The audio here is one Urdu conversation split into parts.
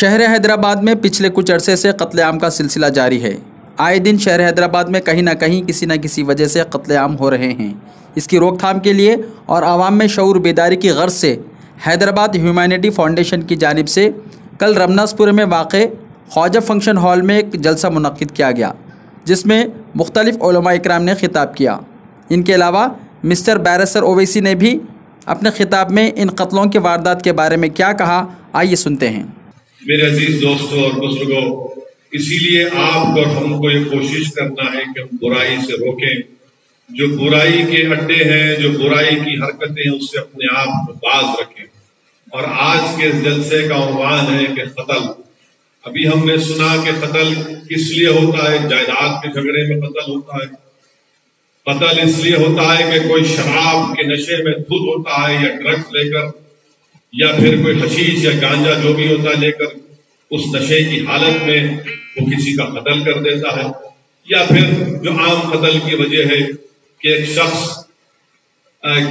شہر حیدرآباد میں پچھلے کچھ عرصے سے قتل عام کا سلسلہ جاری ہے۔ آئے دن شہر حیدرآباد میں کہیں نہ کہیں کسی نہ کسی وجہ سے قتل عام ہو رہے ہیں۔ اس کی روک تھام کے لیے اور عوام میں شعور بیداری کی غرض سے حیدرآباد ہیومینٹی فاؤنڈیشن کی جانب سے کل رمناس پور میں واقع خواجہ فنکشن ہال میں ایک جلسہ منعقد کیا گیا، جس میں مختلف علماء اکرام نے خطاب کیا۔ ان کے علاوہ مسٹر بیرسر اویسی نے بھی اپنے خطاب میں ان قتلوں کے واردات کے بارے میں کیا کہا، آئیے سنتے ہیں۔ میرے عزیز دوستوں اور بزرگوں، اسی لیے آپ اور ہم کو یہ کوشش کرنا ہے کہ ہم برائی سے روکیں، جو برائی کے اڈے ہیں، جو برائی کی حرکتیں ہیں، اس سے اپنے آپ کو باز رکھیں۔ اور آج کے جلسے کا عنوان ہے کہ قتل۔ ابھی ہم نے سنا کہ قتل کس لیے ہوتا ہے، جائیداد کے جھگڑے میں قتل ہوتا ہے۔ قتل اس لیے ہوتا ہے کہ کوئی شراب کے نشے میں دھت ہوتا ہے، یا ڈرگس لے کر، یا پھر کوئی حشیش یا گانجا جو بھی ہوتا ہے لے کر اس نشے کی حالت میں وہ کسی کا قتل کر دیتا ہے، یا پھر جو عام قتل کی وجہ ہے کہ ایک شخص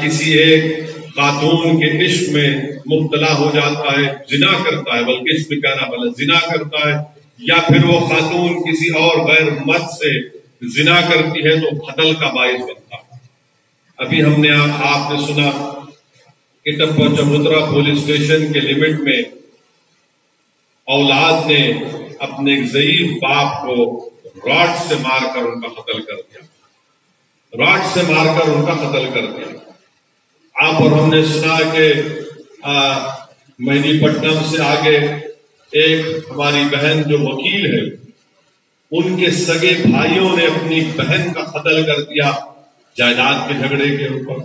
کسی ایک خاتون کے عشق میں مبتلا ہو جاتا ہے، زنا کرتا ہے، بلکہ اس میں کہنا بلکہ زنا کرتا ہے، یا پھر وہ خاتون کسی اور غیر مرد سے زنا کرتی ہے تو قتل کا باعث بنتا ہے۔ ابھی ہم نے آپ نے سنا کہ ٹپا چبوترا پولیس اسٹیشن کے لمٹ میں اولاد نے اپنے ایک ضعیف باپ کو راڈ سے مار کر ان کا قتل کر دیا، راڈ سے مار کر ان کا قتل کر دیا۔ آپ اور ہم نے سنا کہ مہدی پٹنم سے آگے ایک ہماری بہن جو وکیل ہے، ان کے سگے بھائیوں نے اپنی بہن کا قتل کر دیا جائیداد کے جھگڑے کے اوپر۔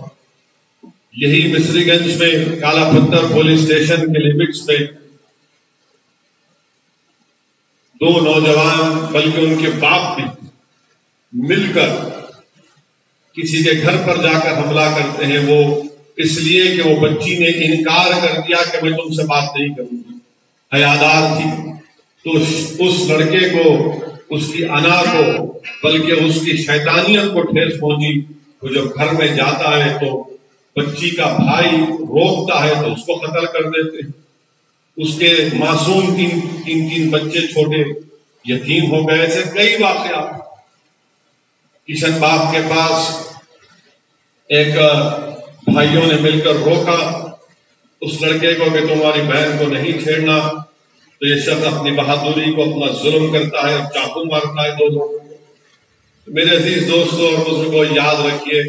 یہی مصری گنج میں کالا پتھر پولیس اسٹیشن کے لمٹس میں دو نوجوان بلکہ ان کے باپ بھی مل کر کسی کے گھر پر جا کر حملہ کرتے ہیں، وہ اس لیے کہ وہ بچی نے انکار کر دیا کہ میں تم سے بات نہیں کروں گی، حیادار تھی۔ تو اس لڑکے کو، اس کی انا کو، بلکہ اس کی شیطانیت کو ٹھیس پہنچی۔ وہ جب گھر میں جاتا ہے تو بچی کا بھائی روکتا ہے تو اس کو قتل کر دیتے ہیں۔ اس کے معصوم تین بچے چھوٹے یتیم ہو گئے۔ ایسے کئی واقعات۔ کشن باغ کے پاس ایک بھائیوں نے مل کر روکا اس لڑکے کو کہ تمہاری بہن کو نہیں چھیڑنا، تو یہ شخص اپنی بہادری کو اپنا ظلم کرتا ہے اور چاقو مارتا ہے دو لوگوں کو۔ میرے عزیز دوستوں اور بزرگوں، یاد رکھیے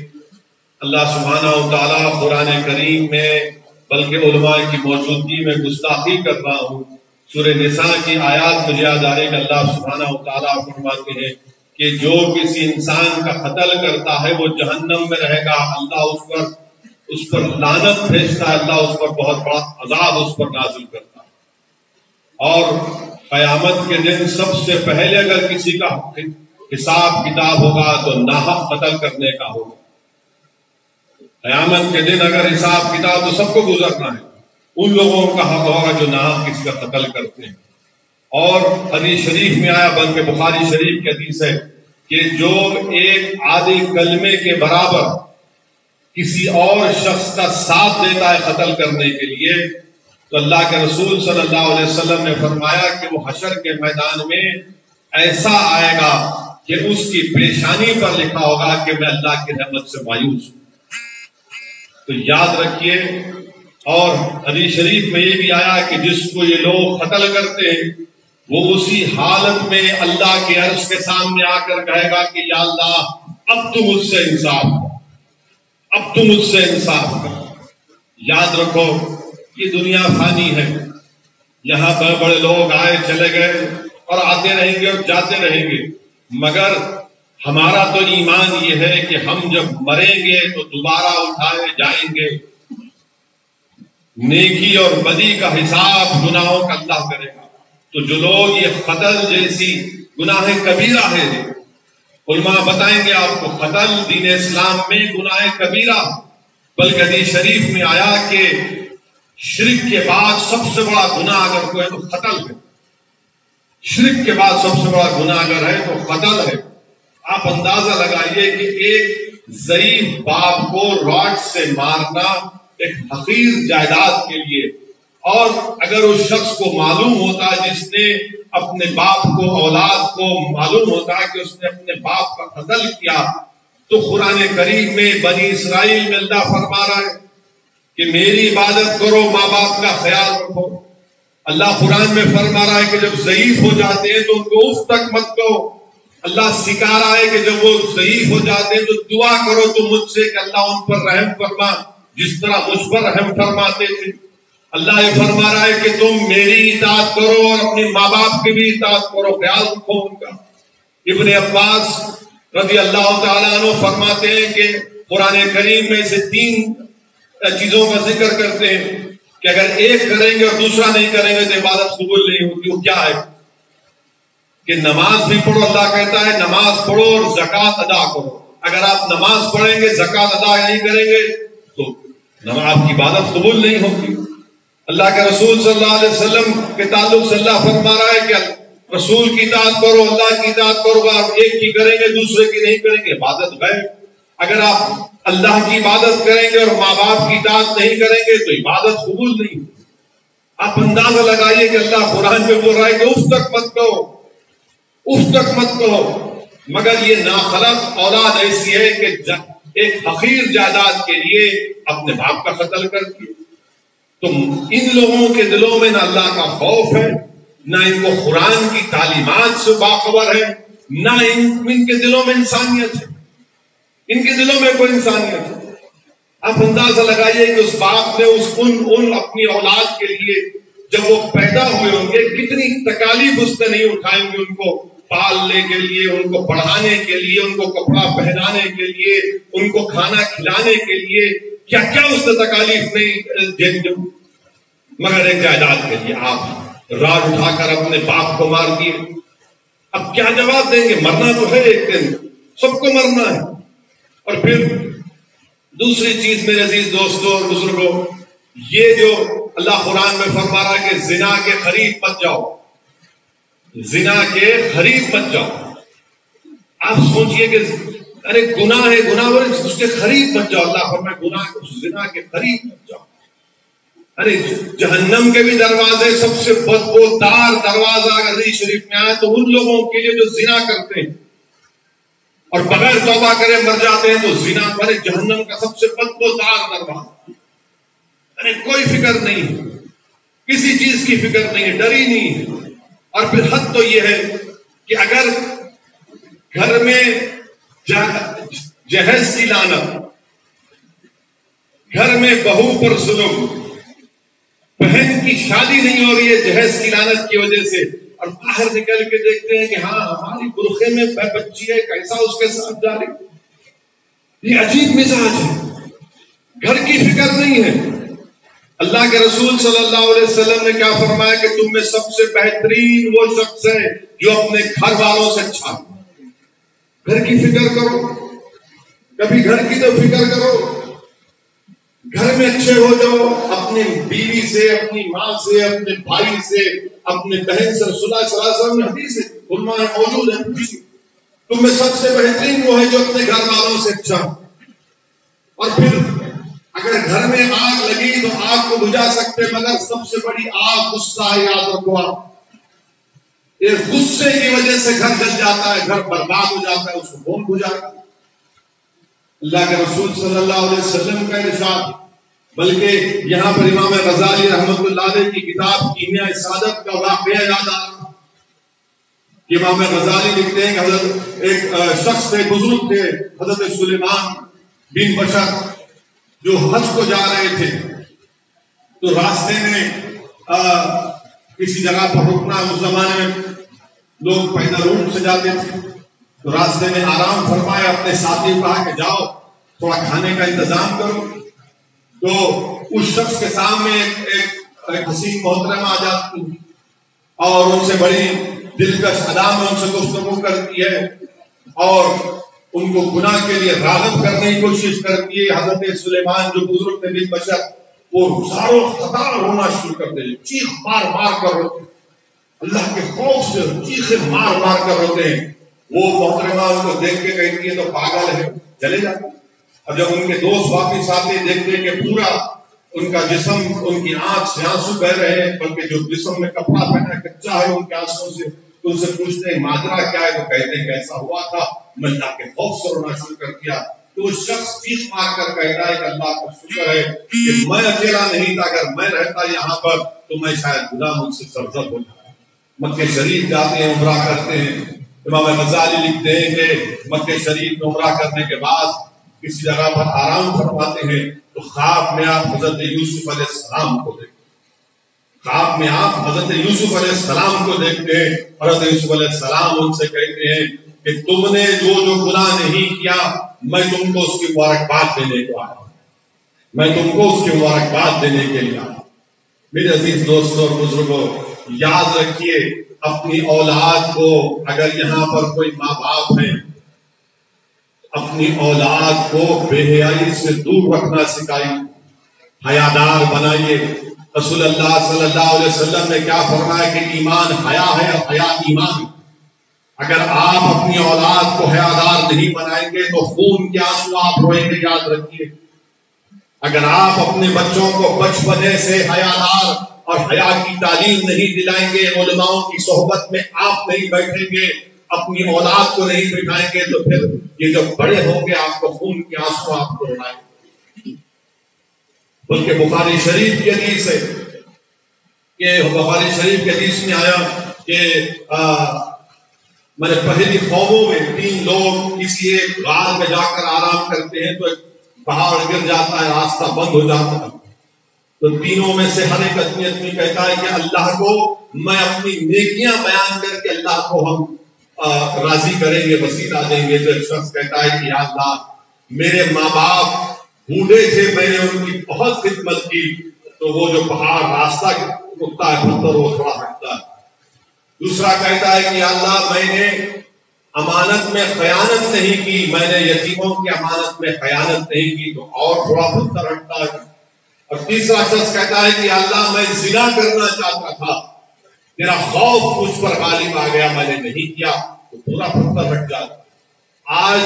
اللہ سبحانہ و تعالیٰ قرآن کریم میں، بلکہ علماء کی موجودگی میں گستاخی کر رہا ہوں، سورہ نساء کی آیات مجھے یاد آ رہی کہ اللہ سبحانہ و تعالیٰ فرماتے ہیں کہ جو کسی انسان کا قتل کرتا ہے وہ جہنم میں رہے گا، اللہ اس پر لعنت بھیجتا ہے، اللہ اس پر بہت بڑا عذاب اس پر نازل کرتا ہے۔ اور قیامت کے دن سب سے پہلے اگر کسی کا حساب کتاب ہوگا تو ناحق قتل کرنے کا ہوگا۔ قیامت کے دن اگر حساب کتاب تو سب کو گزرنا ہے، ان لوگوں کا حق ہوگا جو ناحق کسی کا قتل کرتے ہیں۔ اور حدیث شریف میں آیا، بلکہ بخاری شریف کی حدیث ہے کہ جو ایک آدھی کلمے کے برابر کسی اور شخص کا ساتھ دیتا ہے قتل کرنے کے لیے، تو اللہ کے رسول صلی اللہ علیہ وسلم نے فرمایا کہ وہ حشر کے میدان میں ایسا آئے گا کہ اس کی پیشانی پر لکھا ہوگا کہ میں اللہ کی رحمت سے مایوس ہوں۔ تو یاد رکھیے، اور حدیث شریف میں یہ بھی آیا کہ جس کو یہ لوگ قتل کرتے ہیں وہ اسی حالت میں اللہ کے عرش کے سامنے آ کر کہے گا کہ یا اللہ اب تو مجھ سے انصاف کر، اب تو مجھ سے انصاف کر۔ یاد رکھو یہ دنیا فانی ہے، یہاں بڑے بڑے لوگ آئے چلے گئے اور آتے رہیں گے اور جاتے رہیں گے، مگر ہمارا تو ایمان یہ ہے کہ ہم جب مریں گے تو دوبارہ اٹھائے جائیں گے۔ نیکی اور بدی کا حساب گناہوں کا اللہ کرے گا۔ تو جو لوگ یہ قتل جیسی گناہ کبیرہ ہے، علماء بتائیں گے آپ کو قتل دین اسلام میں گناہ کبیرہ، بلکہ حدیث شریف میں آیا کہ شرک کے بعد سب سے بڑا گناہ اگر کوئی ہے تو قتل ہے۔ شرک کے بعد سب سے بڑا گناہ اگر ہے تو قتل ہے۔ آپ اندازہ لگائیے کہ ایک ضعیف باپ کو راڈ سے مارنا ایک حقیر جائیداد کے لیے، اور اگر اس شخص کو معلوم ہوتا جس نے اپنے باپ کو اولاد کو معلوم ہوتا کہ اس نے اپنے باپ کا قتل کیا، تو قرآن کریم میں بنی اسرائیل میں اللہ فرما رہا ہے کہ میری عبادت کرو، ماں باپ کا خیال رکھو۔ اللہ قرآن میں فرما رہا ہے کہ جب ضعیف ہو جاتے ہیں تو ان کو اف تک مت کہو۔ اللہ سکھا رہا ہے کہ جب وہ ضعیف ہو جاتے ہیں تو دعا کرو تو مجھ سے کہ اللہ ان پر رحم فرما جس طرح مجھ پر رحم فرماتے تھے۔ اللہ یہ فرما رہا ہے کہ تم میری اطاعت کرو اور اپنے ماں باپ کی بھی اطاعت کرو، خیال رکھو ان کا۔ ابن عباس رضی اللہ تعالیٰ عنہ فرماتے ہیں کہ قرآن کریم میں سے 3 چیزوں کا ذکر کرتے ہیں کہ اگر ایک کریں گے اور دوسرا نہیں کریں گے تو عبادت قبول نہیں ہوتی۔ وہ کیا ہے کہ نماز بھی پڑھو، اللہ کہتا ہے نماز پڑھو اور زکوٰۃ ادا کرو۔ اگر آپ نماز پڑھیں گے زکوٰۃ ادا نہیں کریں گے تو آپ کی عبادت قبول نہیں ہوگی۔ اللہ کے رسول صلی اللہ علیہ وسلم کے تعلق سے اللہ فرما رہا ہے کہ رسول کی اطاعت کرو، اللہ کی اطاعت کرو، آپ ایک کی کریں گے دوسرے کی نہیں کریں گے، عبادت غیر۔ اگر آپ اللہ کی عبادت کریں گے اور ماں باپ کی اطاعت نہیں کریں گے تو عبادت قبول نہیں۔ آپ اندازہ لگائیے کہ اللہ قرآن میں بول رہا ہے کہ اف تک مت کہو، اف تک مت کہو، مگر یہ ناخلق اولاد ایسی ہے کہ ایک حقیر جائیداد کے لیے اپنے باپ کا قتل کرتی ہے۔ تو ان لوگوں کے دلوں میں نہ اللہ کا خوف ہے، نہ ان کو قرآن کی تعلیمات سے باخبر ہے، نہ ان کے دلوں میں انسانیت ہے، ان کے دلوں میں کوئی انسانیت ہے۔ آپ اندازہ لگائیے کہ اس باپ نے ان اپنی اولاد کے لیے جب وہ پیدا ہوئے ہوں گے کتنی تکالیف اس نے نہیں اٹھائیں گے، ان کو پالنے کے لیے، ان کو پڑھانے کے لیے، ان کو کپڑا پہنانے کے لیے، ان کو کھانا کھلانے کے لیے، کیا کیا اس نے تکالیف نہیں جھیلی، مگر ایک جائیداد کے لیے آپ راڈ اٹھا کر اپنے باپ کو مار دیے۔ اب کیا جواب دیں گے؟ مرنا تو ہے ایک دن، سب کو مرنا ہے۔ اور پھر دوسری چیز میرے عزیز دوستوں اور بزرگوں، یہ جو اللہ قرآن میں فرما رہا ہے کہ زنا کے قریب مت جاؤ، زنا کے قریب مت جاؤ۔ آپ سوچئے کہ ارے گناہ ہے، گناہ ہو اس کے قریب مت جاؤ۔ اللہ فرمائے گناہ زنا کے قریب مت جاؤ۔ ارے جہنم کے بھی دروازے سب سے بدبودار دروازہ اگر حدیث شریف میں آئے تو ان لوگوں کے لیے جو زنا کرتے ہیں اور بغیر توبہ کرے مر جاتے ہیں، تو زنا پر جہنم کا سب سے بدبودار دروازہ۔ ارے کوئی فکر نہیں، کسی چیز کی فکر نہیں ہے، ڈر ہی نہیں ہے۔ اور پھر حد تو یہ ہے کہ اگر گھر میں جہیز کی لعنت، گھر میں بہو پر ظلم، بہن کی شادی نہیں ہو رہی ہے جہیز کی لعنت کی وجہ سے، اور باہر نکل کے دیکھتے ہیں کہ ہاں ہماری برخے میں بچی ہے، کیسا اس کے ساتھ جا رہی، یہ عجیب مزاج ہے، گھر کی فکر نہیں ہے۔ اللہ کے رسول صلی اللہ علیہ وسلم نے کیا فرمایا کہ تم میں سب سے بہترین وہ شخص ہے جو اپنے گھر والوں سے اچھا ہے۔ گھر کی فکر کرو، کبھی گھر کی تو فکر کرو، گھر میں اچھے ہو جاؤ، اپنی بیوی سے، اپنی ماں سے، اپنے بھائی سے، اپنے بہن سے۔ رسول اللہ صلی اللہ علیہ وسلم حدیث موجود ہے، تم میں سب سے بہترین وہ ہے جو اپنے گھر والوں سے اچھا۔ اور پھر اگر گھر میں آگ لگی تو آگ کو بجھا سکتے، مگر سب سے بڑی آگ غصہ ہے، یاد رکھو آپ۔ یہ غصے کی وجہ سے گھر جل جاتا ہے، گھر برباد ہو جاتا ہے، اس کو کون بجھاتا ہے؟ اللہ کے رسول صلی اللہ علیہ وسلم کا ارشاد، بلکہ یہاں پر امام غزالی رحمۃ اللہ علیہ کی کتاب کیمیاء سعادت کا واقعہ یاد آ رہا کہ امام غزالی لکھتے ہیں کہ حضرت ایک شخص تھے، بزرگ تھے، حضرت سلیمان بن بشر، جو حج کو جا رہے تھے، تو راستے میں کسی جگہ پر رکنا، اس زمانے میں لوگ پیدل اونٹ سے جاتے تھے، تو راستے میں آرام فرمایا، اپنے ساتھی کو کہا کہ جاؤ تھوڑا کھانے کا انتظام کرو۔ تو اس شخص کے سامنے ایک حسین محترمہ آ جاتی اور ان سے بڑی دلکش ادا میں ان سے گفتگو کرتی ہے اور ان کو گناہ کے لیے راغب کرنے کی کوشش کرتی ہے۔ حضرت سلیمان جو بزرگ تھے بن بشر، وہ زارو خطار ہونا شروع کر دے، چیخ مار مار کر روتے، اللہ کے خوف سے چیخیں مار مار کر روتے ہیں۔ وہ محترمہ ان کو دیکھ کے کہتی ہے تو پاگل ہے، چلے جاتے۔ اور جب ان کے دوست واپس آتے دیکھتے کہ پورا ان کا جسم، ان کی آنکھ سے آنسو بہ رہے ہیں، بلکہ جو جسم میں کپڑا پہنا کچا ہے ان کے آنسو سے، تو ان سے پوچھتے ہیں ماجرا کیا ہے، تو کہتے ہیں کیسا ہوا تھا، میں اللہ کے خوف سے رونا شروع کر دیا. تو وہ شخص چیخ مار کر کہتا ہے کہ اللہ کا شکر ہے کہ میں اکیلا نہیں تھا، اگر میں رہتا یہاں پر تو میں شاید گناہ مجھ سے سرزد ہو جاتا. مکہ شریف جاتے ہیں، عمرہ کرتے ہیں. امام غزالی لکھتے ہیں کہ مکہ شریف میں عمرہ کرنے کے بعد کسی جگہ پر آرام فرماتے ہیں تو خواب میں آپ حضرت یوسف علیہ السلام کو دیکھتے ہیں. خواب میں آپ حضرت یوسف علیہ السلام کو دیکھتے ہیں. حضرت یوسف علیہ السلام ان سے کہتے ہیں کہ تم نے جو گناہ نہیں کیا، میں تم کو اس کی مبارکباد دینے کو آیا ہوں، میں تم کو اس کی مبارکباد دینے کے لیے آیا ہوں. میرے عزیز دوستوں اور بزرگوں، یاد رکھیے اپنی اولاد کو، اگر یہاں پر کوئی ماں باپ ہیں، اپنی اولاد کو بے حیائی سے دور رکھنا سکھائیے، حیادار بنائیے. رسول اللہ صلی اللہ علیہ وسلم نے کیا فرمایا کہ ایمان حیا ہے اور حیا ایمان. اگر آپ اپنی اولاد کو حیادار نہیں بنائیں گے تو خون کے آنسو آپ روئیں گے. یاد رکھیے اگر آپ اپنے بچوں کو بچپنے سے حیادار اور حیا کی تعلیم نہیں دلائیں گے، علماء کی صحبت میں آپ نہیں بیٹھیں گے، اپنی اولاد کو نہیں بٹھائیں گے، تو پھر یہ جب بڑے ہوں گے آپ کو خون کے آنسو آپ کو روائیں گے. بلکہ بخاری شریف کی حدیث ہے کہ بخاری شریف کی حدیث میں آیا کہ میں نے پہلی قوموں میں 3 لوگ کسی ایک غار میں جا کر آرام کرتے ہیں تو ایک پہاڑ گر جاتا ہے، راستہ بند ہو جاتا ہے. تو تینوں میں سے ہر ایک آدمی کہتا ہے کہ اللہ کو میں اپنی نیکیاں بیان کر کے اللہ کو ہم راضی کریں گے، وسیلہ دیں گے. تو ایک شخص کہتا ہے کہ یا اللہ میرے ماں باپ بوڑھے تھے، میں نے ان کی بہت خدمت کی، تو وہ جو پہاڑ راستہ رکتا ہے پتھر وہ تھوڑا ہٹتا ہے. دوسرا کہتا ہے کہ یا اللہ میں نے امانت میں خیانت نہیں کی، میں نے یتیموں کی امانت میں خیانت نہیں کی، تو اور تھوڑا پتھر ہٹتا ہے. اور تیسرا شخص کہتا ہے کہ اللہ میں زنا کرنا چاہتا تھا، میرا خوف مجھ پر غالب آ گیا، میں نے نہیں کیا، تو پورا پتھر ہٹ جاتا. آج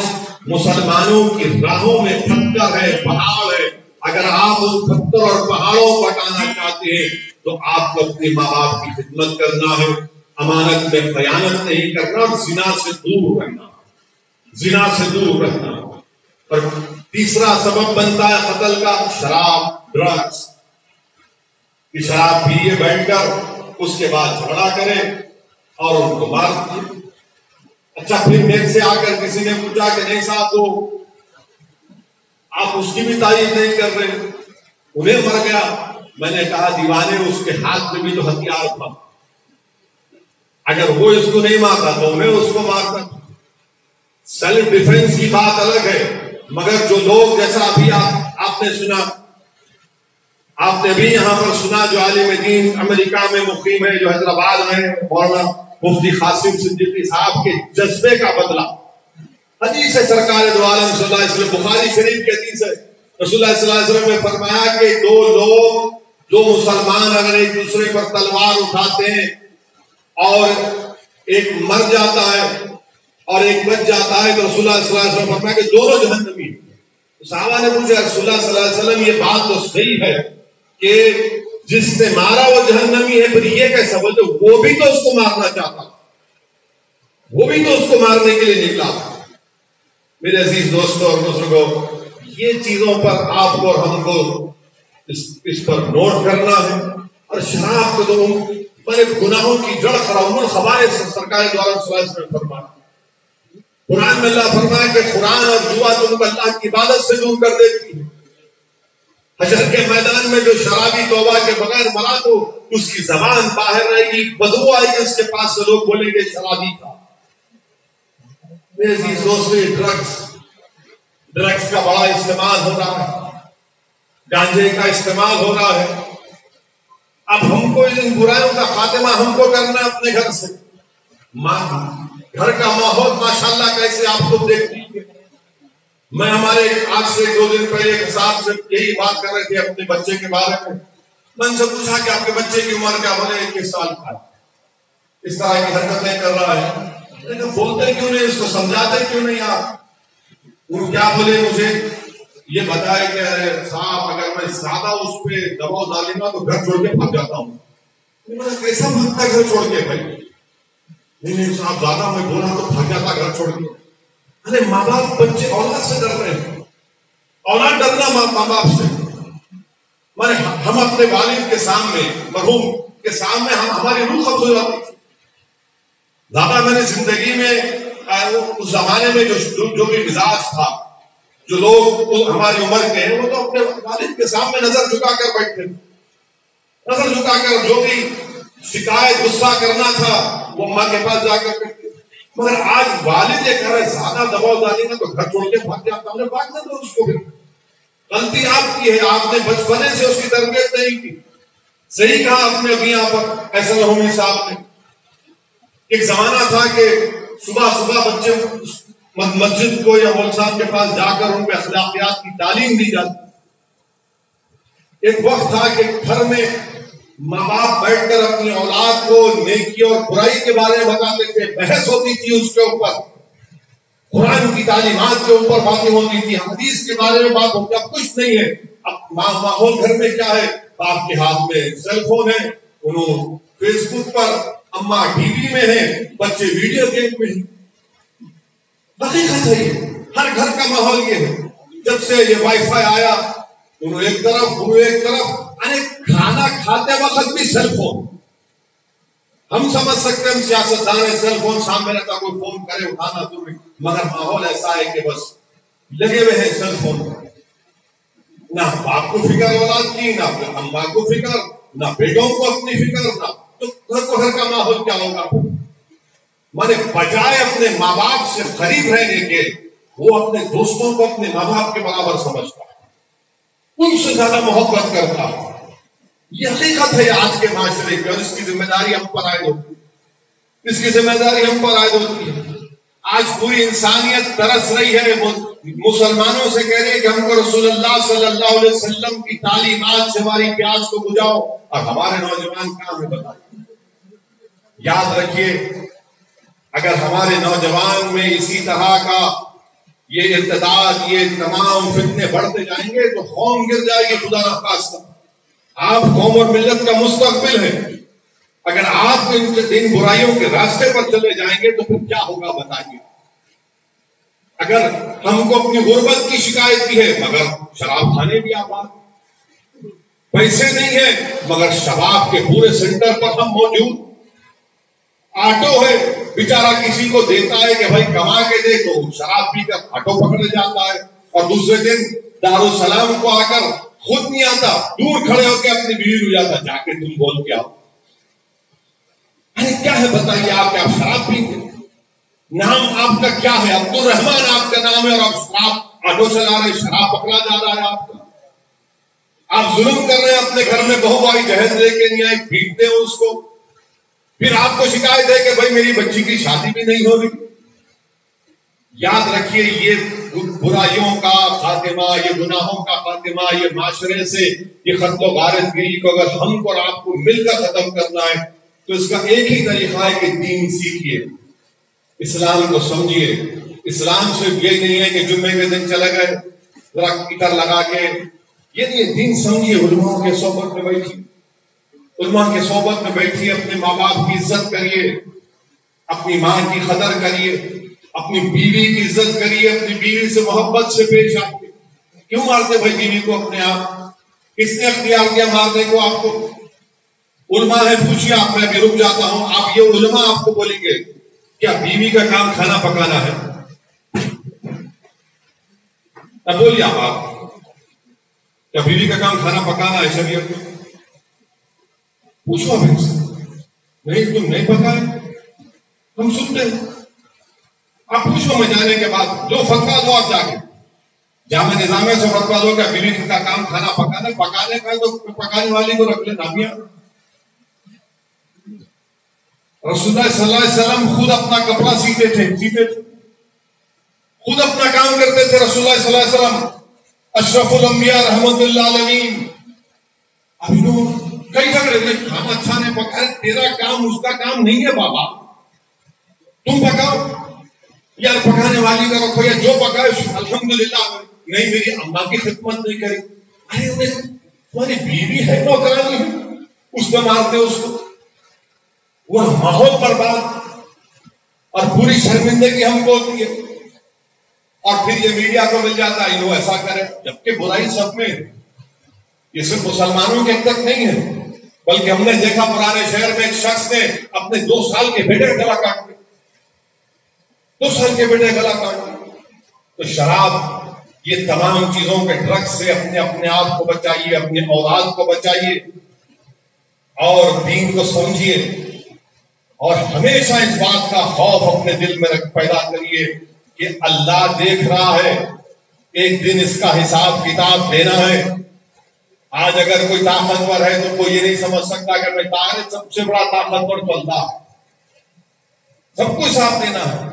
مسلمانوں کی راہوں میں پتھر ہے، پہاڑ ہے. اگر آپ ان پتھر اور پہاڑوں کو ہٹانا چاہتے ہیں تو آپ کو اپنے ماں باپ کی خدمت کرنا ہے، امانت میں خیانت نہیں کرنا، اور زنا سے دور رہنا، زنا سے دور رہنا. اور تیسرا سبب بنتا ہے قتل کا شراب، ڈرگس. کہ شراب پیے بیٹھ کر اس کے بعد جھگڑا کرے اور ان کو مار دیے. اچھا پھر میرے سے آ کر کسی نے پوچھا کہ نہیں صاحب تو آپ اس کی بھی تعریف نہیں کر رہے، انہیں مر گیا. میں نے کہا دیوانے اس کے ہاتھ میں بھی تو ہتھیار تھا، اگر وہ اس کو نہیں مارتا تو میں اس کو مارتا. سیلف ڈیفنس کی بات الگ ہے، مگر جو لوگ جیسا ابھی آپ نے سنا، آپ نے بھی یہاں پر سنا، جو عالم دین امریکہ میں مقیم ہے، جو حیدرآباد میں مولانا مفتی قاسم صدیقی صاحب کے جذبے کا بدلہ. حدیث ہے سرکار دو عالم صلی اللہ علیہ وسلم، بخاری شریف کی حدیث ہے، رسول اللہ صلی اللہ علیہ وسلم نے فرمایا کہ 2 لوگ، 2 مسلمان اگر ایک دوسرے پر تلوار اٹھاتے ہیں اور ایک مر جاتا ہے اور ایک بچ جاتا ہے، تو رسول اللہ صلی اللہ علیہ وسلم فرمایا کہ دونوں جہنمی ہیں. صحابہ نے پوچھا رسول اللہ صلی اللہ علیہ وسلم یہ بات تو صحیح ہے کہ جس نے مارا وہ جہنمی ہے، پھر یہ کیسا؟ بولتے وہ بھی تو اس کو مارنا چاہتا، وہ بھی تو اس کو مارنے کے لیے نکلا تھا. میرے عزیز دوستوں اور بزرگوں، یہ چیزوں پر آپ کو اور ہم کو اس پر نوٹ کرنا ہے. اور شراب کو تو بڑے گناہوں کی جڑ خرابون خبائث سرکار دو عالم صلی اللہ علیہ وسلم فرمایا. قرآن میں اللہ فرمایا کہ قرآن اور جوا تم کو اللہ کی عبادت سے دور کر دیتی ہے. حشر کے میدان میں جو شرابی توبہ کے بغیر مرا تو اس کی زبان باہر رہے گی، بدبو آئے گی اس کے پاس سے، لوگ بولیں گے شرابی تھا. میرے عزیز دوستو، ڈرگس کا بڑا استعمال ہو رہا ہے، گانجے کا استعمال ہو رہا ہے. اب ہم کو ان برائیوں کا خاتمہ ہم کو کرنا اپنے گھر سے. گھر کا ماحول ماشاءاللہ کیسے آپ کو دیکھ لیجیے. میں ہمارے آج سے 2 دن پہلے ایک صاحب سے یہی بات کر رہے تھے اپنے بچے کے بارے میں. میں ان سے پوچھا کہ آپ کے بچے کی عمر کیا؟ بولے 21 سال کا، اس طرح کی حرکتیں کر رہا ہے. لیکن بولتے کیوں نہیں، اس کو سمجھاتے کیوں نہیں آپ؟ وہ کیا بولے مجھے یہ بتائے کہ ارے صاحب اگر میں زیادہ اس پہ دباؤ ڈالوں گا تو گھر چھوڑ کے بھاگ جاتا ہوں. کیسا بھاگتا گھر چھوڑ کے بھائی؟ نہیں صاحب زیادہ میں بولا تو بھاگ جاتا گھر چھوڑ کے. ارے ماں باپ بچے اولاد سے ڈر رہے ہیں. اولاد ڈرنا ماں باپ سے. ہم اپنے والد کے سامنے مرحوم کے سامنے ہماری روح قبض ہو جاتی تھی. زیادہ میں نے زندگی میں اس زمانے میں جو بھی مزاج تھا، جو لوگ ہماری عمر کے ہیں وہ تو اپنے والد کے سامنے نظر جھکا کر بیٹھتے تھے. نظر جھکا کر جو بھی شکایت غصہ کرنا تھا وہ ماں کے پاس جا کر کرتے. مگر آج والد یہ کہہ رہے زیادہ دباؤ ڈالیں گے تو گھر چھوڑ کے بھاگ جاتا. ہم نے بھاگنا تو اس کو بھی غلطی آپ کی ہے. آپ نے بچپنے سے اس کی تربیت نہیں کی. صحیح کہا آپ نے ابھی یہاں پر ایسا رحومی صاحب نے. ایک زمانہ تھا کہ صبح صبح بچے مسجد کو یا مول صاحب کے پاس جا کر ان پہ اخلاقیات کی تعلیم دی جاتی. ایک وقت تھا کہ گھر میں ماں باپ بیٹھ کر اپنی اولاد کو نیکی اور برائی کے بارے میں بتاتے تھے. بحث ہوتی تھی اس کے اوپر. قرآن کی تعلیمات کے اوپر باتیں ہوتی تھی. حدیث کے بارے میں بات ہوتی. اب کچھ نہیں ہے. اب ماحول گھر میں کیا ہے؟ باپ کے ہاتھ میں سیل فون ہے، انہوں فیس بک پر، اماں ٹی وی میں ہے، بچے ویڈیو گیم میں ہیں. حقیقت ہے یہ. ہر گھر کا ماحول یہ ہے. جب سے یہ وائی فائی آیا انہوں ایک طرف کھانا کھاتے وقت بھی سیل فون. ہم سمجھ سکتے ہیں ہم سیاستدان ہیں، سیل فون سامنے رہتا، کوئی فون کرے اٹھانا ضروری، مگر ماحول ایسا ہے کہ بس لگے ہوئے ہیں سیل فون پر. نہ باپ کو فکر اولاد کی، نہ اماں کو فکر، نہ بیٹوں کو اپنی فکر، نہ تو گھر کا ماحول کیا ہوگا؟ مانے بجائے اپنے ماں باپ سے قریب رہنے کے وہ اپنے دوستوں کو اپنے ماں باپ کے برابر سمجھتا ہے، ان سے زیادہ محبت کرتا ہے. یہ حقیقت ہے آج کے معاشرے کی، اور اس کی ذمہ داری ہم پر عائد ہوتی ہے. اس کی ذمہ داری ہم پر عائد ہوتی ہے. آج پوری انسانیت ترس رہی ہے، مسلمانوں سے کہہ رہے ہیں کہ ہم کو رسول اللہ صلی اللہ علیہ وسلم کی تعلیمات سے ہماری پیاس کو بجھاؤ، اور ہمارے نوجوان کام میں بتائیں. یاد رکھیے اگر ہمارے نوجوان میں اسی طرح کا یہ ارتداد، یہ تمام فتنے بڑھتے جائیں گے تو قوم گر جائے گی. خدا نخواستہ آپ قوم اور ملت کا مستقبل ہے. اگر آپ ان برائیوں کے راستے پر چلے جائیں گے تو پھر کیا ہوگا بتائیے. اگر ہم کو اپنی غربت کی شکایت بھی ہے مگر شراب خانے بھی آباد، پیسے نہیں ہے مگر شباب کے پورے سینٹر پر ہم موجود. آٹو ہے بیچارہ کسی کو دیتا ہے کہ بھائی کما کے دے تو شراب پی کر آٹو پکڑ جاتا ہے، اور دوسرے دن دارالسلام کو آ کر خود نہیں آتا، دور کھڑے ہو کے اپنی بیوی کو جاتا جا کے تم بول کے آؤ. ارے کیا ہے بتائیے، آپ کیا شراب پیتے؟ نام آپ کا کیا ہے؟ عبد الرحمان آپ کا نام ہے اور آپ شراب آٹو چلا رہے، شراب پکڑا جا رہا ہے آپ کا. آپ ظلم کر رہے ہیں اپنے گھر میں، بہو بھائی جہیز لے کے نہیں آئے، پیٹتے ہیں اس کو. پھر آپ کو شکایت ہے کہ بھائی میری بچی کی شادی بھی نہیں ہو رہی. یاد رکھیے یہ برائیوں کا خاتمہ، یہ گناہوں کا خاتمہ، یہ معاشرے سے یہ خط و غارت گیری کو اگر ہم کو اور آپ کو مل کر ختم کرنا ہے تو اس کا ایک ہی طریقہ ہے کہ دین سیکھیے، اسلام کو سمجھیے. اسلام صرف یہ نہیں ہے کہ جمعے کے دن چلے گئے ذرا کٹر لگا کے، یہ نہیں. دین سمجھیے. علماء کے صحبت میں بیٹھیے، علماء کے صحبت میں بیٹھیے، اپنے ماں باپ کی عزت کریے، اپنی ماں کی قدر کریے، اپنی بیوی کی عزت کریے، اپنی بیوی سے محبت سے پیش آئیے. کیوں مارتے بھائی بیوی کو اپنے آپ؟ کس نے اختیار کیا مارنے کو آپ کو؟ علماء ہے، پوچھیے آپ. میں بھی رک جاتا ہوں. آپ یہ علماء آپ کو بولیں گے کیا بیوی کا کام کھانا پکانا ہے؟ بولیے آپ کیا بیوی کا کام کھانا پکانا ہے شریعت میں؟ پوچھو ہم سے. نہیں تم نہیں پکائے، ہم سنتے ہیں. آپ پوچھو میں جانے کے بعد جو فتوا دو آپ جا کے جامع نظامیہ سے فتوا دو کہ بیوی کا کام کھانا پکانا، پکانے کا تو پکانے والی کو رکھ لے نامیہ. رسول اللہ صلی اللہ علیہ وسلم خود اپنا کپڑا سیتے تھے، خود اپنا کام کرتے تھے. رسول اللہ صلی اللہ علیہ وسلم اشرف الانبیاء رحمت اللہ علیہ. ابھی لوگ کئی جگہ رہتے کھانا اچھا نہیں پکا، تیرا کام اس کا کام نہیں ہے بابا، تم پکاؤ. یار پکانے والی کا رکھو، یا جو پکائے الحمدللہ. نہیں میری اماں کی خدمت نہیں کری. ارے انہیں تمہاری بیوی ہے نوکرانی ہے, اس میں مارتے اس کو. وہ ماحول برباد اور پوری شرمندگی ہم کو ہوتی ہے. اور پھر یہ میڈیا کو مل جاتا ہے انہوں ایسا کرے, جبکہ برائی سب میں. یہ صرف مسلمانوں کے تک نہیں ہے, بلکہ ہم نے دیکھا پرانے شہر میں ایک شخص نے اپنے 2 سال کے بیٹے گلا کاٹ دیا. 2 سال کے بیٹے گلا کاٹ دیا. تو شراب, یہ تمام چیزوں کے ڈرگز سے اپنے آپ کو بچائیے, اپنے اولاد کو بچائیے, اور دین کو سمجھیے, اور ہمیشہ اس بات کا خوف اپنے دل میں پیدا کریے کہ اللہ دیکھ رہا ہے, ایک دن اس کا حساب کتاب دینا ہے. آج اگر کوئی طاقتور ہے تو کوئی یہ نہیں سمجھ سکتا کہ میں سب سے بڑا طاقتور تو اللہ, سب کو حساب دینا ہے.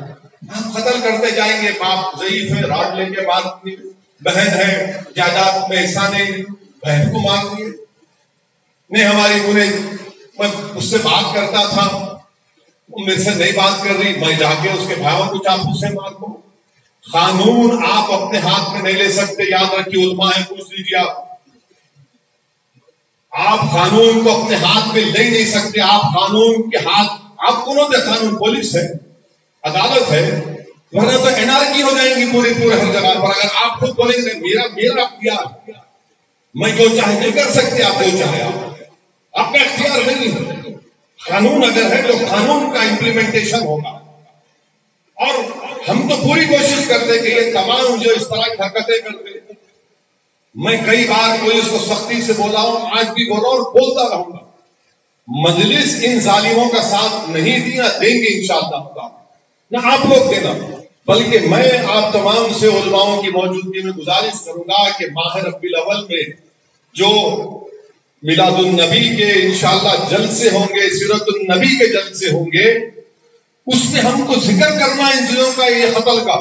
ہم قتل کرتے جائیں گے, باپ ضعیف ہے, راڈ لے کے مار دیے, بہن ہے جائیداد میں حصہ نہیں, بہن کو مار دیے. نہیں ہماری پورے, میں اس سے بات کرتا تھا, میرے سے نہیں بات کر رہی, میں جا کے اس کے بھائیوں کو چاقو سے مار دوں. قانون آپ اپنے ہاتھ میں نہیں لے سکتے, یاد رکھیے, علماء ہیں, پوچھ لیجیے آپ قانون کو اپنے ہاتھ میں لے نہیں سکتے. آپ قانون کے ہاتھ, آپ کونوں دے قانون, پولیس ہے, عدالت ہے, ورنہ تو انارکی ہو جائیں گی پورے ہر جگہ پر. اگر آپ خود بولیں گے میرا اختیار, میں جو چاہے نہیں کر سکتے, آپ جو چاہے آپ کا اختیار نہیں ہے. قانون اگر ہے تو قانون کا امپلیمنٹیشن ہوگا. اور ہم تو پوری کوشش کرتے کہ یہ تمام جو اس طرح کی حرکتیں کرتے, میں کئی بار پولیس کو سختی سے بولا ہوں, آج بھی بولا اور بولتا رہوں گا. مجلس ان ظالموں کا ساتھ نہیں دیا, دیں گے انشاءاللہ, نہ آپ لوگ دینا, بلکہ میں آپ تمام سے علماؤں کی موجودگی میں گزارش کروں گا کہ ماہ ربیع الاول میں جو میلاد النبی کے انشاءاللہ جلسے ہوں گے, سیرت النبی کے جلسے ہوں گے, اس میں ہم کو ذکر کرنا ہے ان چیزوں کا, یہ قتل کا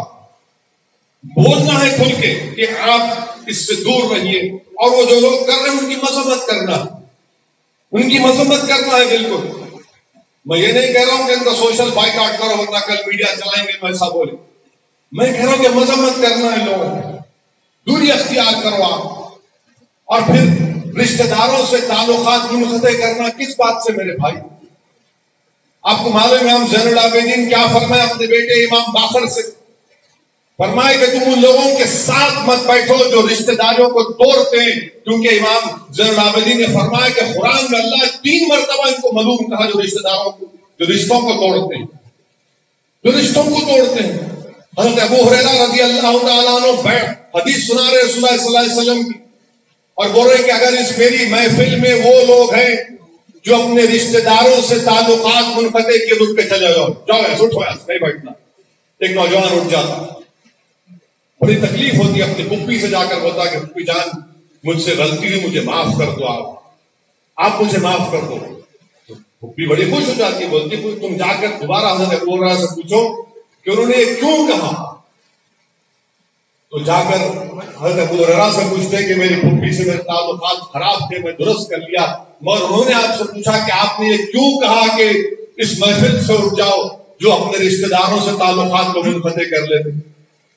بولنا ہے کھل کے کہ آپ اس سے دور رہیے. اور وہ جو لوگ کر رہے ہیں ان کی مذمت کرنا, ان کی مذمت کرنا ہے. بالکل میں یہ نہیں کہہ رہا ہوں کہ ان کا سوشل بائیکاٹ کرو ورنہ کل میڈیا چلائیں گے تو ایسا بولے. میں کہہ رہا ہوں کہ مذمت کرنا ہے لوگوں کو, دوری اختیار کرو آپ. اور پھر رشتہ داروں سے تعلقات منقطع کرنا کس بات سے میرے بھائی؟ آپ کو معلوم ہے ہم زین العابدین کیا فرمائے اپنے بیٹے امام باقر سے؟ فرمائے کہ تم ان لوگوں کے ساتھ مت بیٹھو جو رشتہ داروں کو توڑتے ہیں, کیونکہ امام زین العابدین نے فرمایا کہ قرآن میں اللہ 3 مرتبہ ان کو ملعون کہا جو رشتہ داروں کو, جو رشتوں کو توڑتے ہیں, جو رشتوں کو توڑتے ہیں. حضرت ابو ہریرہ رضی اللہ تعالیٰ عنہ حدیث سنا رہے رسول اللہ صلی اللہ علیہ وسلم کی, اور بول رہے کہ اگر اس میری محفل میں وہ لوگ ہیں جو اپنے رشتہ داروں سے تعلقات منقطع کیے, اٹھ کے چلے جاؤ, اٹھو نہیں بیٹھنا. ایک نوجوان اٹھ جاتا, بڑی تکلیف ہوتی ہے, اپنی پھپھی سے جا کر بولتا کہ پھپھی جان مجھ سے غلطی ہوئی, مجھے معاف کر دو, آپ مجھے معاف کر دو. پھپھی بڑی خوش ہو جاتی ہے, بولتی تم جا کر دوبارہ حضرت ابو ہریرہ سے پوچھو کہ انہوں نے کیوں کہا. تو جا کر حضرت ابو ہریرہ سے پوچھتے کہ میری پھپھی سے میرے تعلقات خراب تھے, میں درست کر لیا, مگر انہوں نے آپ سے پوچھا کہ آپ نے یہ کیوں کہا کہ اس محفل سے اٹھ جاؤ جو اپنے رشتہ داروں سے تعلقات کو منقطع کر لیتے.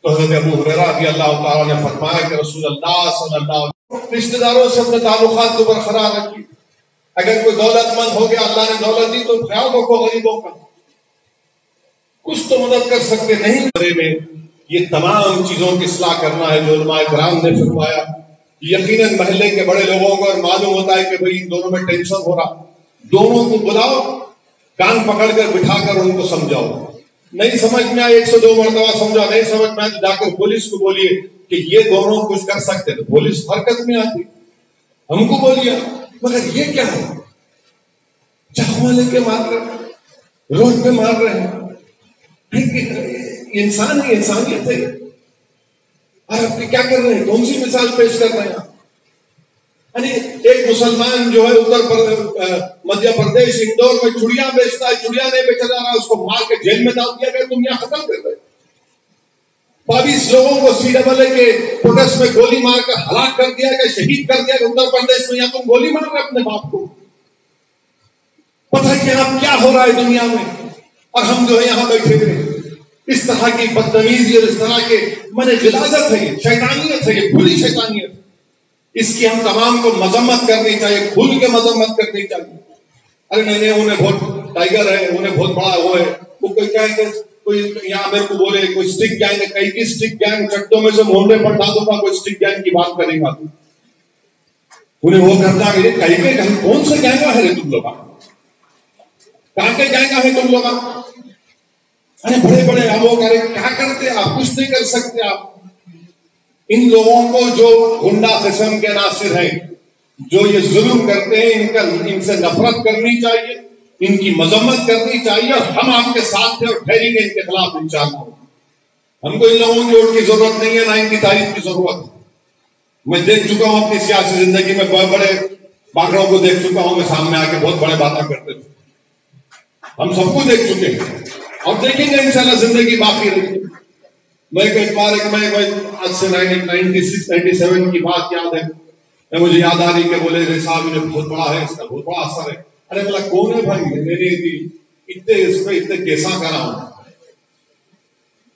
تو حضرت ابو ہریرہ رضی اللہ تعالیٰ نے فرمایا کہ رسول اللہ صلی اللہ علیہ وسلم رشتہ داروں سے اپنے تعلقات کو برقرار رکھیے. اگر کوئی دولت مند ہو گیا, اللہ نے دولت دی, تو خیال رکھو غریبوں کا, کچھ تو مدد کر سکتے نہیں. میں یہ تمام چیزوں کی اصلاح کرنا ہے جو علماء کرام نے فرمایا. یقیناً محلے کے بڑے لوگوں کو معلوم ہوتا ہے کہ بھئی ان دونوں میں ٹینشن ہو رہا, دونوں کو بلاؤ, کان پکڑ کر بٹھا کر ان کو سمجھاؤ. نہیں سمجھ میں آئے 102 مرتبہ سمجھا, نہیں سمجھ میں آئے تو جا کر پولیس کو بولیے کہ یہ دونوں کچھ کر سکتے, تو پولیس حرکت میں آتی. ہم کو بولیے مگر یہ کیا ہے, چاقو لے کے مار رہے ہیں, روڈ پہ مار رہے ہیں, انسان ہے, انسانیت ہے. اور آپ کیا کر رہے ہیں, کون سی مثال پیش کر رہے ہیں؟ یعنی ایک مسلمان جو ہے مدھیہ پردیش اندور میں چڑیا بیچتا ہے, چڑیا نہیں بیچا جا رہا, اس کو مار کے جیل میں ڈال دیا گیا, تم یہاں ختم کر رہے. 22 لوگوں کو CAA کے پروٹیسٹ میں گولی مار کر ہلاک کر دیا گیا, شہید کر دیا گیا اتر پردیش میں. یہاں تم گولی مار رہے اپنے باپ کو. پتہ ہے کہ یہاں کیا ہو رہا ہے دنیا میں, اور ہم جو ہے یہاں بیٹھے ہوئے. اس طرح کی بدتمیزی اور اس طرح کے من غلاظت ہے، یہ شیطانیت ہے، یہ بری شیطانیت ہے. اس کی ہم تمام کو مذمت کرنی چاہیے، کھل کے مذمت کرنی چاہیے. ارے نہیں انہیں بہت ٹائگر ہے، انہیں بہت بڑا وہ ہے، وہ کوئی کہیں گے، کوئی یہاں میرے کو بولے کوئی اسٹک گینگ ہے، کہیں کی اسٹک گینگ چٹوں میں سے محلے پر ڈال دوں گا، کوئی اسٹک گینگ کی بات کرے گا. انہیں وہ کرنا کہ کہیں کون سے گینگا ہے تم لوگ، کہاں کے گینگا ہے تم لوگ. ارے بڑے بڑے ہم وہ کرے، کیا کرتے آپ؟ کچھ نہیں کر سکتے آپ. ان لوگوں کو جو گنڈا قسم کے عناصر ہیں، جو یہ ظلم کرتے ہیں، ان سے نفرت کرنی چاہیے، ان کی مذمت کرنی چاہیے، اور ہم آپ کے ساتھ تھے اور ٹھہریں گے ان کے خلاف انشاءاللہ. ہم کو ان لوگوں کی ووٹ کی ضرورت نہیں ہے، نہ ان کی تعریف کی ضرورت ہے. میں دیکھ چکا ہوں اپنی سیاسی زندگی میں، بڑے بڑے باغڑوں کو دیکھ چکا ہوں میں، سامنے آ کے بہت بڑے باتیں کرتے تھے. ہم سب کو دیکھ چکے ہیں اور دیکھیں گے انشاءاللہ، زندگی باقی رہے گی. میں ایک بار آج سے 96-97 کی بات یاد ہے، مجھے یاد آ رہی کہ بولے صاحب انہیں بہت بڑا ہے، اس کا بہت بڑا اثر ہے. ارے بولا کون ہے بھائی؟ میں نے اتنے اس پہ اتنے کیسا کرا ہوں.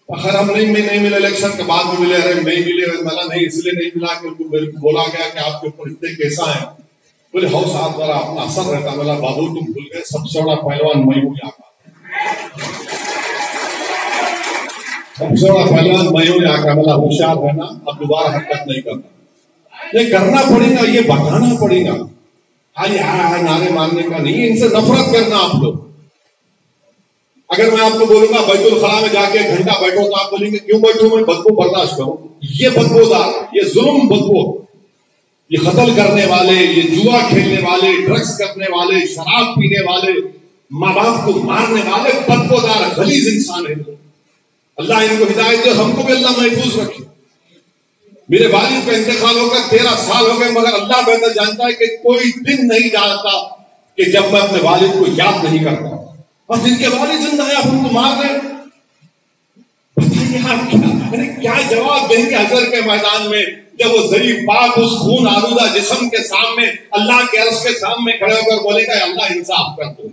اخر ہم نہیں ملے، الیکشن کے بعد میں ملے. ارے نہیں ملے، ملا نہیں اس لیے نہیں ملا کہ بولا گیا کہ آپ کے اوپر اتنے کیسا ہے. بولے ہاؤ صاحب ذرا اپنا اثر رہتا. بولا بابو تم بھول گئے، سب سے بڑا پہلوان میں ہوں. سب سے بڑا پہلوان میں ہوں یہاں کا. بولا ہوشیار رہنا، اب دوبارہ حرکت نہیں کرنا. یہ کرنا پڑے گا، یہ بتانا پڑے گا. خالی نعرے مارنے کا نہیں، ان سے نفرت کرنا. آپ لوگ اگر میں آپ کو بولوں گا بیت الخلاء میں جا کے ایک گھنٹہ بیٹھو تو آپ بولیں گے کیوں بیٹھوں؟ میں بدبو برداشت کروں. یہ بدبو دار، یہ ظلم بدبو، یہ قتل کرنے والے، یہ جوا کھیلنے والے، ڈرگس کرنے والے، شراب پینے والے، ماں باپ کو مارنے والے بدبو دار غلیظ انسان ہیں. اللہ ان کو ہدایت دے، ہم کو بھی اللہ محفوظ رکھے. میرے والد کا انتقال ہو کر 13 سال ہو گئے، مگر اللہ بہتر جانتا ہے کہ کوئی دن نہیں جاتا کہ جب میں اپنے والد کو یاد نہیں کرتا. اور جن کے والد زندہ ہے آپ ان کو مار رہے ہیں. بتائیے آپ کیا جواب دیں گے حشر کے میدان میں، جب وہ ظریف پاک اس خون آلودہ جسم کے سامنے، اللہ کے عرش کے سامنے کھڑے ہو کر بولے گا اللہ انصاف کر دو.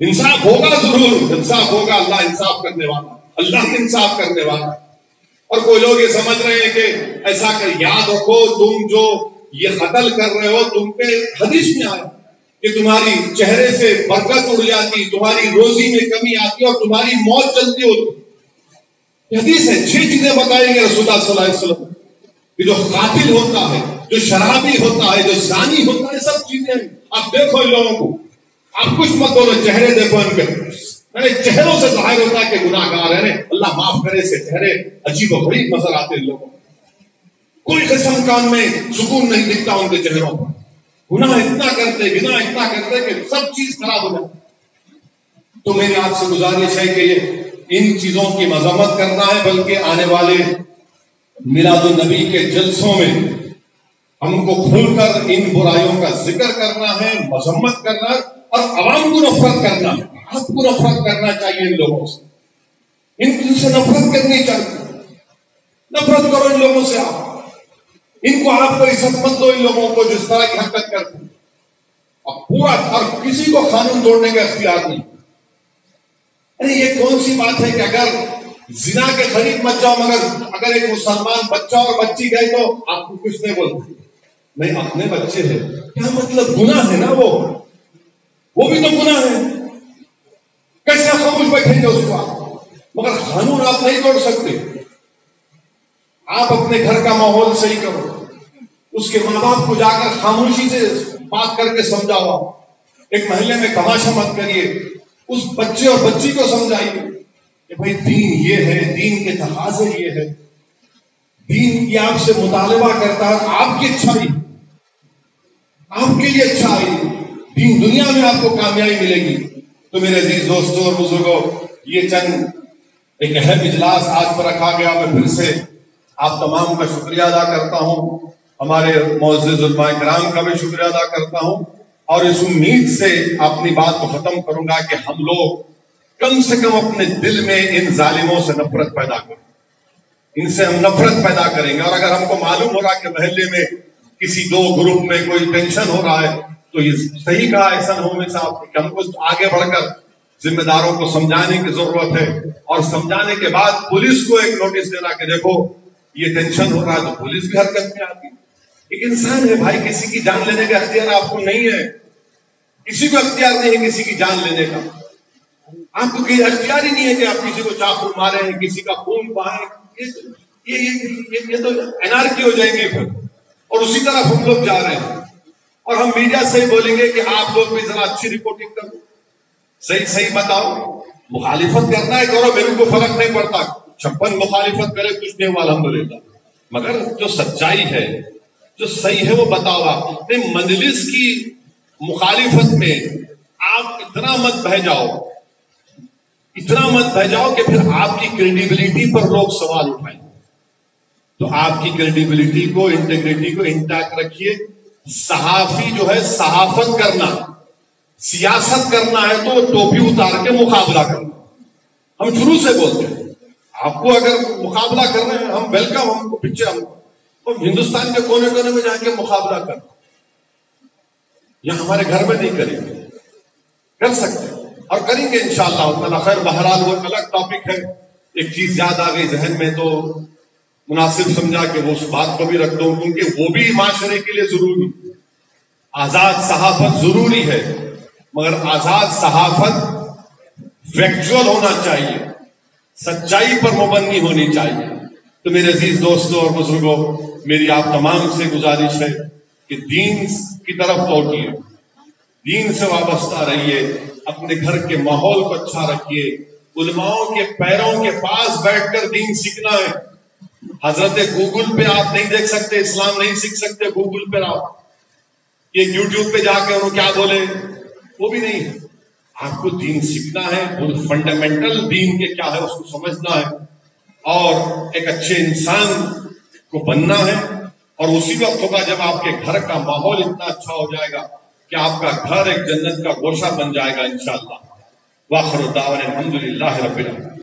انصاف ہوگا، ضرور انصاف ہوگا. اللہ انصاف کرنے والا، اللہ انصاف کرنے والا. اور کوئی لوگ یہ سمجھ رہے ہیں کہ ایسا کہ یاد رکھو تم جو یہ قتل کر رہے ہو، تم پہ حدیث میں آیا کہ تمہاری چہرے سے برکت اڑ جاتی، تمہاری روزی میں کمی آتی اور تمہاری موت جلدی ہوتی. یہ حدیث ہے. 6 چیزیں بتائیں گے رسول اللہ صلی اللہ علیہ وسلم کہ جو قاتل ہوتا ہے، جو شرابی ہوتا ہے، جو زانی ہوتا ہے، سب چیزیں ہیں. آپ دیکھو ان لوگوں کو، آپ کچھ مت بولو، چہرے دیکھو ان کے. چہروں سے ظاہر ہوتا ہے کہ گناہ گار ہے. اللہ معاف کرے، سے چہرے عجیب و غریب نظر آتے ہیں لوگوں. کوئی قسم کام میں سکون نہیں دکھتا ان کے چہروں پر. گناہ اتنا کرتے کہ سب چیز خراب ہو جاتی. تو میری آپ سے گزارش ہے کہ ان چیزوں کی مذمت کرنا ہے، بلکہ آنے والے میلاد النبی کے جلسوں میں ہم کو کھل کر ان برائیوں کا ذکر کرنا ہے، مذمت کرنا ہے، اور عوام کو نفرت کرنا ہے. آپ کو نفرت کرنا چاہیے ان لوگوں سے، ان سے نفرت کرنی چاہیے. نفرت کرو ان لوگوں سے. ان کو آپ کو عزت مت دو، ان لوگوں کو جس طرح کی حرکت کرتے ہیں. اب پورا اور کسی کو قانون توڑنے کا اختیار نہیں. ارے یہ کون سی بات ہے کہ اگر زنا کے قریب مت جاؤ، مگر اگر ایک مسلمان بچہ اور بچی گئے تو آپ کو کچھ نہیں بولتے. نہیں اپنے بچے ہیں، کیا مطلب؟ گناہ ہے نا، وہ بھی تو گناہ ہے. کیسے خاموش بیٹھیں گے اس کو آپ؟ مگر قانون آپ نہیں توڑ سکتے. آپ اپنے گھر کا ماحول صحیح کرو، اس کے ماں باپ کو جا کر خاموشی سے بات کر کے سمجھاؤ. ایک محلے میں تماشا مت کریے، اس بچے اور بچی کو سمجھائیے کہ بھائی دین یہ ہے، دین کے تقاضے یہ ہے، دین یہ آپ سے مطالبہ کرتا ہے. آپ کی اچھائی، آپ کے لیے اچھائی، دین دنیا میں آپ کو کامیابی ملے گی. تو میرے عزیز دوستوں اور بزرگوں، یہ چند ایک اہم اجلاس آج پر رکھا گیا. میں پھر سے آپ تمام کا شکریہ ادا کرتا ہوں، ہمارے معزز علماء کرام کا بھی شکریہ ادا کرتا ہوں، اور اس امید سے اپنی بات کو ختم کروں گا کہ ہم لوگ کم سے کم اپنے دل میں ان ظالموں سے نفرت پیدا کریں. ان سے ہم نفرت پیدا کریں گے. اور اگر ہم کو معلوم ہو رہا کہ محلے میں کسی 2 گروپ میں کوئی ٹینشن ہو رہا ہے تو یہ صحیح کہا احسن ہومے صاحب کہ ہم کو آگے بڑھ کر ذمہ داروں کو سمجھانے کی ضرورت ہے، اور سمجھانے کے بعد پولیس کو ایک نوٹس دینا کہ دیکھو یہ ٹینشن ہو رہا ہے، تو پولیس بھی حرکت میں آتی ہے۔ ایک انسان ہے بھائی، کسی کی جان لینے کا اختیار آپ کو نہیں ہے، کسی کو اختیار نہیں ہے کسی کی جان لینے کا، آپ کو کوئی اختیار ہی نہیں ہے کہ آپ کسی کو چاقو ماریں، کسی کا خون بہائیں، یہ تو انارکی ہو جائیں گے پھر، اور اسی طرح ہم لوگ جا رہے ہیں۔ اور ہم میڈیا سے ہی بولیں گے کہ آپ لوگ بھی ذرا اچھی رپورٹنگ کرو، صحیح بتاؤ، مخالفت کرنا ہے کرو، میرے کو فرق نہیں پڑتا، 56 مخالفت کرے کچھ نہیں ہوا الحمدللہ، مگر جو سچائی ہے جو صحیح ہے وہ بتاؤ۔ آپ مجلس کی مخالفت میں آپ اتنا مت بہ جاؤ کہ پھر آپ کی کریڈیبلٹی پر لوگ سوال اٹھائیں۔ تو آپ کی کریڈیبلٹی کو، انٹیگریٹی کو انٹیکٹ رکھیے۔ صحافی جو ہے صحافت کرنا، سیاست کرنا ہے تو ٹوپی اتار کے مقابلہ کرنا، ہم شروع سے بولتے ہیں آپ کو اگر مقابلہ کر رہے ہیں ہم ویلکم، ہم کو پیچھے، ہم ہندوستان کے کونے کونے میں جا کے مقابلہ کرنا، یہ ہمارے گھر میں نہیں کریں گے، کر سکتے اور کریں گے انشاءاللہ تعالی خیر۔ بہرحال وہ الگ ٹاپک ہے، ایک چیز یاد آ گئی ذہن میں تو مناسب سمجھا کہ وہ اس بات کو بھی رکھ دوں، کیونکہ وہ بھی معاشرے کے لیے ضروری، آزاد صحافت ضروری ہے، مگر آزاد صحافت فیکچوئل ہونا چاہیے، سچائی پر مبنی ہونی چاہیے۔ تو میرے عزیز دوستوں اور بزرگوں، میری آپ تمام سے گزارش ہے کہ دین کی طرف لوٹیے، دین سے وابستہ رہیے، اپنے گھر کے ماحول کو اچھا رکھیے، علماؤں کے پیروں کے پاس بیٹھ کر دین سیکھنا ہے۔ حضرت گوگل پہ آپ نہیں دیکھ سکتے، اسلام نہیں سیکھ سکتے گوگل پہ آپ، یہ یوٹیوب پہ جا کے انہوں کیا بولے وہ بھی نہیں ہے۔ آپ کو دین سیکھنا ہے، فنڈامنٹل دین کے کیا ہے اس کو سمجھنا ہے، اور ایک اچھے انسان کو بننا ہے۔ اور اسی وقت ہوگا جب آپ کے گھر کا ماحول اتنا اچھا ہو جائے گا کہ آپ کا گھر ایک جنت کا گوشہ بن جائے گا انشاءاللہ۔ وآخر دعوانا الحمدللہ رب العالمین۔